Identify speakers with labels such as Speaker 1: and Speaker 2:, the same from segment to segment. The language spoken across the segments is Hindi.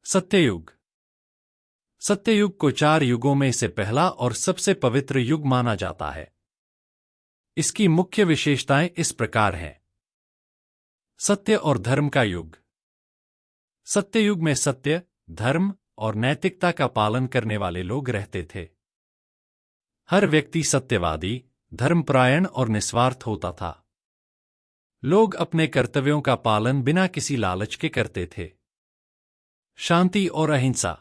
Speaker 1: सत्ययुग। सत्ययुग को 4 युगों में से पहला और सबसे पवित्र युग माना जाता है। इसकी मुख्य विशेषताएं इस प्रकार हैं। सत्य और धर्म का युग। सत्ययुग में सत्य, धर्म और नैतिकता का पालन करने वाले लोग रहते थे। हर व्यक्ति सत्यवादी, धर्मपरायण और निस्वार्थ होता था। लोग अपने कर्तव्यों का पालन बिना किसी लालच के करते थे। शांति और अहिंसा।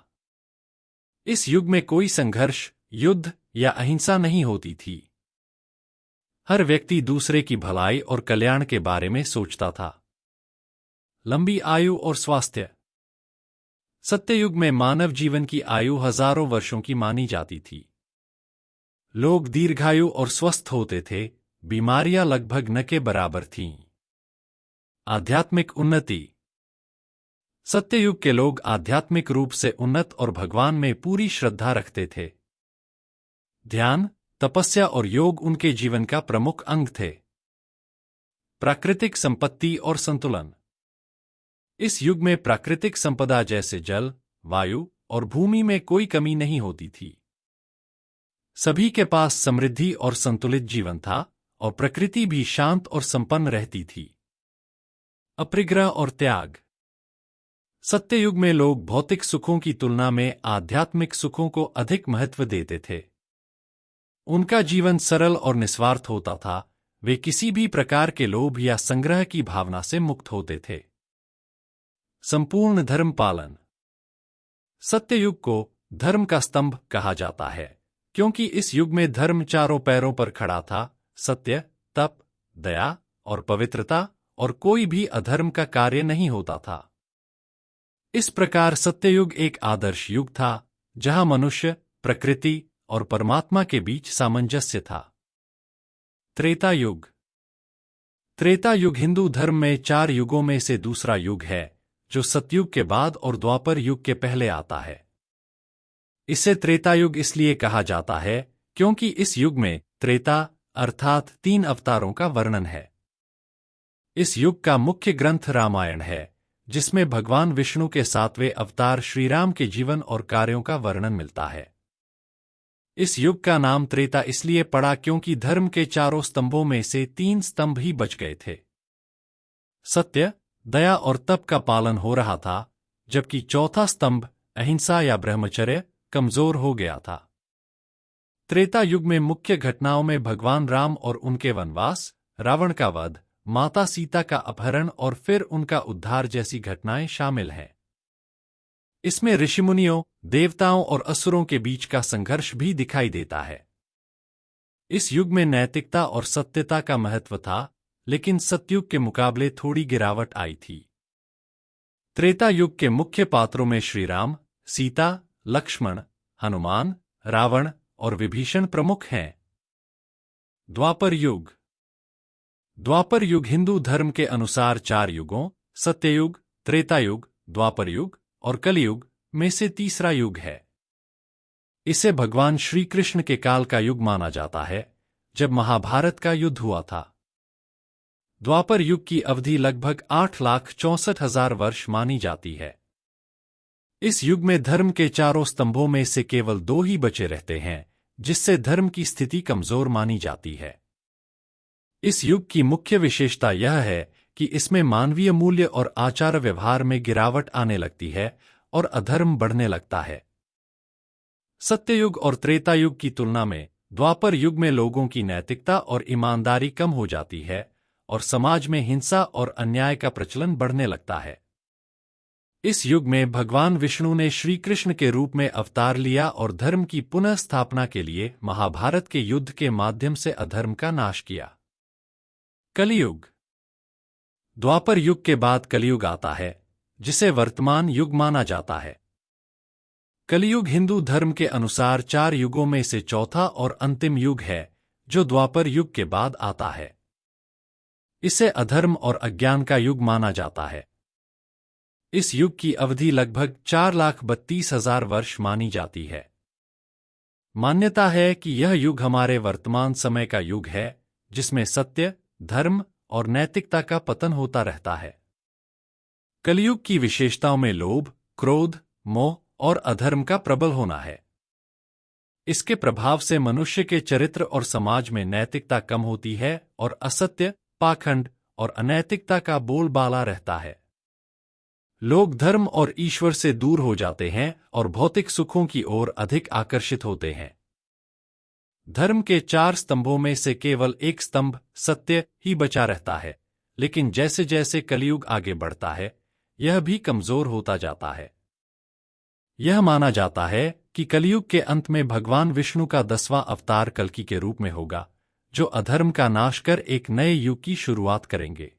Speaker 1: इस युग में कोई संघर्ष, युद्ध या अहिंसा नहीं होती थी। हर व्यक्ति दूसरे की भलाई और कल्याण के बारे में सोचता था। लंबी आयु और स्वास्थ्य। सत्ययुग में मानव जीवन की आयु हजारों वर्षों की मानी जाती थी। लोग दीर्घायु और स्वस्थ होते थे, बीमारियां लगभग न के बराबर थीं। आध्यात्मिक उन्नति। सत्ययुग के लोग आध्यात्मिक रूप से उन्नत और भगवान में पूरी श्रद्धा रखते थे। ध्यान, तपस्या और योग उनके जीवन का प्रमुख अंग थे। प्राकृतिक संपत्ति और संतुलन। इस युग में प्राकृतिक संपदा जैसे जल, वायु और भूमि में कोई कमी नहीं होती थी। सभी के पास समृद्धि और संतुलित जीवन था और प्रकृति भी शांत और संपन्न रहती थी। अपरिग्रह और त्याग। सत्ययुग में लोग भौतिक सुखों की तुलना में आध्यात्मिक सुखों को अधिक महत्व देते थे। उनका जीवन सरल और निस्वार्थ होता था। वे किसी भी प्रकार के लोभ या संग्रह की भावना से मुक्त होते थे। संपूर्ण धर्म पालन। सत्ययुग को धर्म का स्तंभ कहा जाता है, क्योंकि इस युग में धर्म चारों पैरों पर खड़ा था। सत्य, तप, दया और पवित्रता, और कोई भी अधर्म का कार्य नहीं होता था। इस प्रकार सत्ययुग एक आदर्श युग था, जहां मनुष्य, प्रकृति और परमात्मा के बीच सामंजस्य था। त्रेता युग। त्रेता युग हिंदू धर्म में 4 युगों में से दूसरा युग है, जो सतयुग के बाद और द्वापर युग के पहले आता है। इसे त्रेता युग इसलिए कहा जाता है क्योंकि इस युग में त्रेता अर्थात 3 अवतारों का वर्णन है। इस युग का मुख्य ग्रंथ रामायण है, जिसमें भगवान विष्णु के 7वें अवतार श्रीराम के जीवन और कार्यों का वर्णन मिलता है। इस युग का नाम त्रेता इसलिए पड़ा क्योंकि धर्म के 4 स्तंभों में से 3 स्तंभ ही बच गए थे। सत्य, दया और तप का पालन हो रहा था, जबकि चौथा स्तंभ अहिंसा या ब्रह्मचर्य कमजोर हो गया था। त्रेता युग में मुख्य घटनाओं में भगवान राम और उनके वनवास, रावण का वध, माता सीता का अपहरण और फिर उनका उद्धार जैसी घटनाएं शामिल हैं। इसमें ऋषिमुनियों, देवताओं और असुरों के बीच का संघर्ष भी दिखाई देता है। इस युग में नैतिकता और सत्यता का महत्व था, लेकिन सतयुग के मुकाबले थोड़ी गिरावट आई थी। त्रेता युग के मुख्य पात्रों में श्रीराम, सीता, लक्ष्मण, हनुमान, रावण और विभीषण प्रमुख हैं। द्वापर युग। द्वापर युग हिंदू धर्म के अनुसार 4 युगों, सत्ययुग, त्रेता युग, द्वापर युग और कलियुग में से तीसरा युग है। इसे भगवान श्री कृष्ण के काल का युग माना जाता है, जब महाभारत का युद्ध हुआ था। द्वापर युग की अवधि लगभग 8,64,000 वर्ष मानी जाती है। इस युग में धर्म के 4 स्तंभों में से केवल 2 ही बचे रहते हैं, जिससे धर्म की स्थिति कमजोर मानी जाती है। इस युग की मुख्य विशेषता यह है कि इसमें मानवीय मूल्य और आचार व्यवहार में गिरावट आने लगती है और अधर्म बढ़ने लगता है। सत्ययुग और त्रेता युग की तुलना में द्वापर युग में लोगों की नैतिकता और ईमानदारी कम हो जाती है और समाज में हिंसा और अन्याय का प्रचलन बढ़ने लगता है। इस युग में भगवान विष्णु ने श्री कृष्ण के रूप में अवतार लिया और धर्म की पुनः स्थापना के लिए महाभारत के युद्ध के माध्यम से अधर्म का नाश किया। कलियुग। द्वापर युग के बाद कलियुग आता है, जिसे वर्तमान युग माना जाता है। कलियुग हिंदू धर्म के अनुसार 4 युगों में से चौथा और अंतिम युग है, जो द्वापर युग के बाद आता है। इसे अधर्म और अज्ञान का युग माना जाता है। इस युग की अवधि लगभग 4,32,000 वर्ष मानी जाती है। मान्यता है कि यह युग हमारे वर्तमान समय का युग है, जिसमें सत्य, धर्म और नैतिकता का पतन होता रहता है। कलियुग की विशेषताओं में लोभ, क्रोध, मोह और अधर्म का प्रबल होना है। इसके प्रभाव से मनुष्य के चरित्र और समाज में नैतिकता कम होती है और असत्य, पाखंड और अनैतिकता का बोलबाला रहता है। लोग धर्म और ईश्वर से दूर हो जाते हैं और भौतिक सुखों की ओर अधिक आकर्षित होते हैं। धर्म के 4 स्तंभों में से केवल एक स्तंभ सत्य ही बचा रहता है, लेकिन जैसे जैसे कलयुग आगे बढ़ता है, यह भी कमजोर होता जाता है। यह माना जाता है कि कलयुग के अंत में भगवान विष्णु का 10वां अवतार कल्कि के रूप में होगा, जो अधर्म का नाश कर एक नए युग की शुरुआत करेंगे।